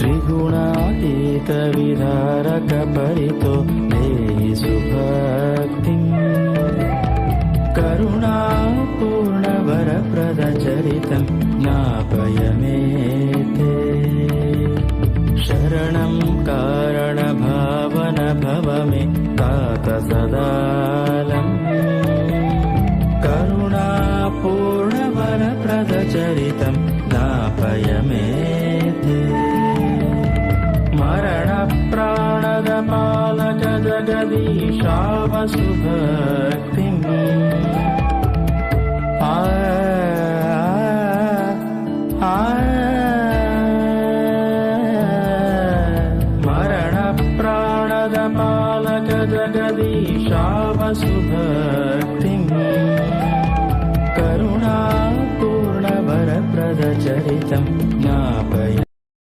त्रिगुणातीत विदारक परितो देहि सुभक्तिम् करुणापूर्ण वरप्रद चरितं ज्ञापय मे ते शरणं कारण भावन भव मे तात सदालम् करुणापूर्ण वरप्रद चरितं ज्ञापय मे ते मरण प्राणद पालक जगदीशावसुभक्तिम् मरण प्राणद पालक जगदीशावसुभक्तिम्